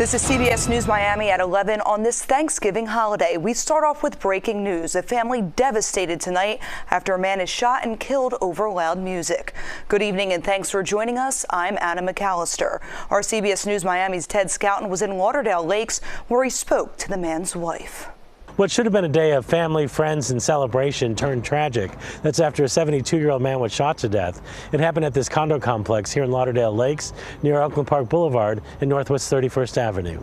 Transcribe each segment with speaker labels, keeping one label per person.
Speaker 1: This is CBS News Miami at 11 on this Thanksgiving holiday. We start off with breaking news. A family devastated tonight after a man is shot and killed over loud music. Good evening and thanks for joining us. I'm Anna McAllister. Our CBS News Miami's Ted Scouten was in Lauderdale Lakes where he spoke to the man's wife.
Speaker 2: What should have been a day of family, friends, and celebration turned tragic. That's after a 72-year-old man was shot to death. It happened at this condo complex here in Lauderdale Lakes near Oakland Park Boulevard and Northwest 31st Avenue.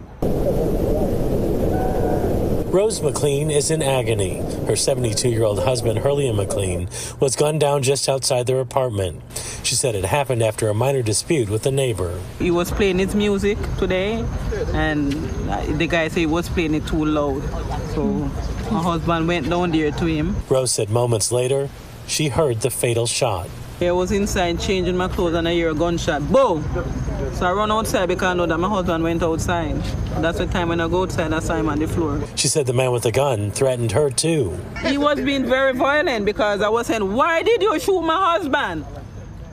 Speaker 2: Rose McLean is in agony. Her 72-year-old husband, Hurley McLean, was gunned down just outside their apartment. She said it happened after a minor dispute with a neighbor.
Speaker 3: He was playing his music today, and the guy said he was playing it too loud. So my husband went down there to him.
Speaker 2: Rose said moments later, she heard the fatal shot.
Speaker 3: I was inside changing my clothes and I hear a gunshot. Boom! So I run outside because I know that my husband went outside. That's the time when I go outside, I saw him on the floor.
Speaker 2: She said the man with the gun threatened her too.
Speaker 3: He was being very violent because I was saying, "Why did you shoot my husband?"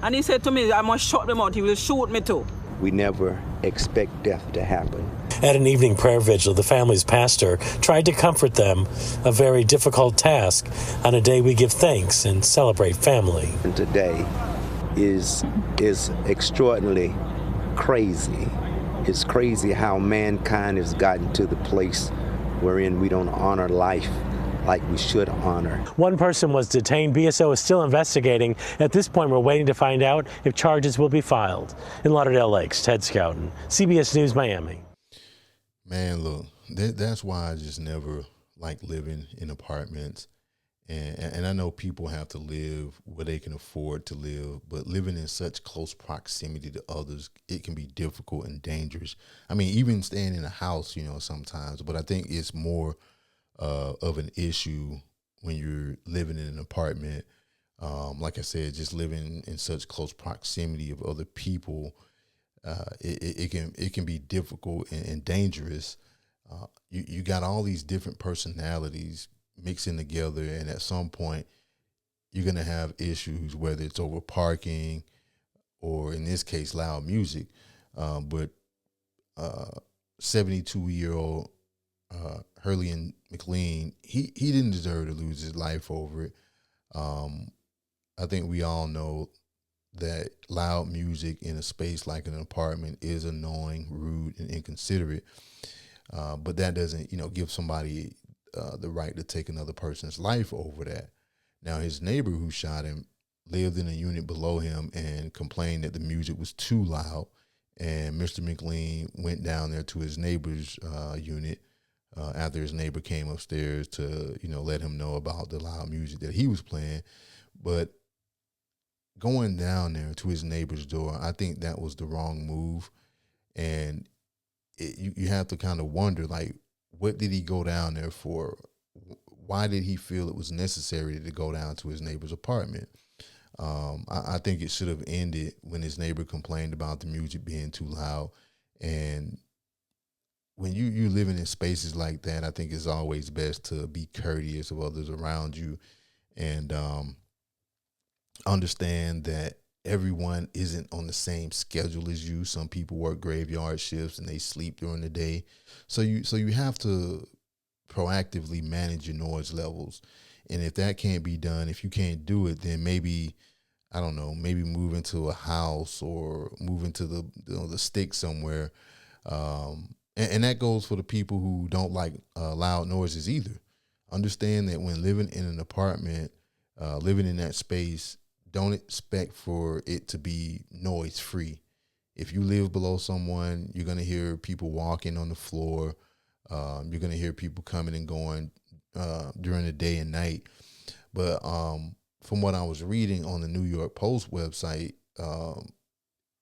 Speaker 3: And he said to me, "I must shut him out. He will shoot me too."
Speaker 4: We never expect death to happen.
Speaker 2: At an evening prayer vigil, the family's pastor tried to comfort them, a very difficult task on a day we give thanks and celebrate family.
Speaker 4: And today is extraordinarily crazy. It's crazy how mankind has gotten to the place wherein we don't honor life like we should honor.
Speaker 2: One person was detained. BSO is still investigating. At this point, we're waiting to find out if charges will be filed. In Lauderdale Lakes, Ted Scouten, CBS News Miami.
Speaker 5: Man, look, that's why I just never like living in apartments. And I know people have to live where they can afford to live, but living in such close proximity to others, it can be difficult and dangerous. I mean, even staying in a house, sometimes, but I think it's more of an issue when you're living in an apartment. Like I said, just living in such close proximity of other people, it can be difficult and dangerous. You got all these different personalities mixing together, and at some point you're going to have issues, whether it's over parking or, in this case, loud music. But 72-year-old Hurley McLean, he didn't deserve to lose his life over it. I think we all know that loud music in a space like an apartment is annoying, rude, and inconsiderate. But that doesn't, give somebody the right to take another person's life over that. Now, his neighbor who shot him lived in a unit below him and complained that the music was too loud. And Mr. McLean went down there to his neighbor's unit after his neighbor came upstairs to, let him know about the loud music that he was playing. But going down there to his neighbor's door, I think that was the wrong move. And you have to kind of wonder, like, what did he go down there for? Why did he feel it was necessary to go down to his neighbor's apartment? I think it should have ended when his neighbor complained about the music being too loud. And when you living in spaces like that, I think it's always best to be courteous of others around you and understand that everyone isn't on the same schedule as you. Some people work graveyard shifts and they sleep during the day. So you have to proactively manage your noise levels. And if that can't be done, if you can't do it, then maybe, I don't know, maybe move into a house or move into the stick somewhere. And that goes for the people who don't like loud noises either. Understand that when living in an apartment, living in that space, don't expect for it to be noise free. If you live below someone, you're going to hear people walking on the floor. You're going to hear people coming and going during the day and night. But from what I was reading on the New York Post website,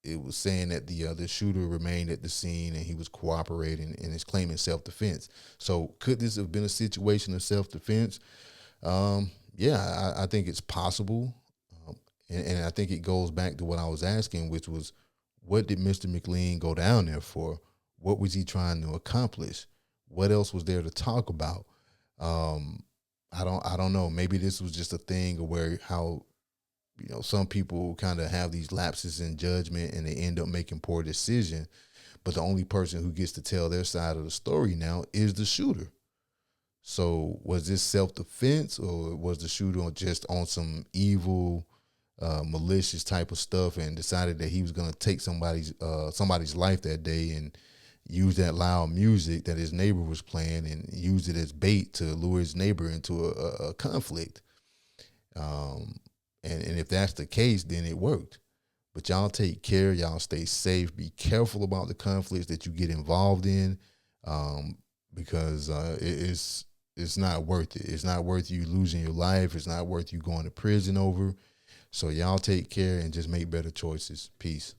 Speaker 5: it was saying that the shooter remained at the scene and he was cooperating and is claiming self-defense. So could this have been a situation of self-defense? Yeah, I think it's possible. And I think it goes back to what I was asking, which was, what did Mr. McLean go down there for? What was he trying to accomplish? What else was there to talk about? I don't know. Maybe this was just a thing where how, some people kind of have these lapses in judgment and they end up making poor decisions. but the only person who gets to tell their side of the story now is the shooter. So was this self-defense, or was the shooter just on some evil, malicious type of stuff and decided that he was going to take somebody's life that day and use that loud music that his neighbor was playing and use it as bait to lure his neighbor into a conflict? And if that's the case, then it worked. But y'all take care, y'all stay safe, be careful about the conflicts that you get involved in, because it's not worth it. It's not worth you losing your life. It's not worth you going to prison over. So y'all take care and just make better choices. Peace.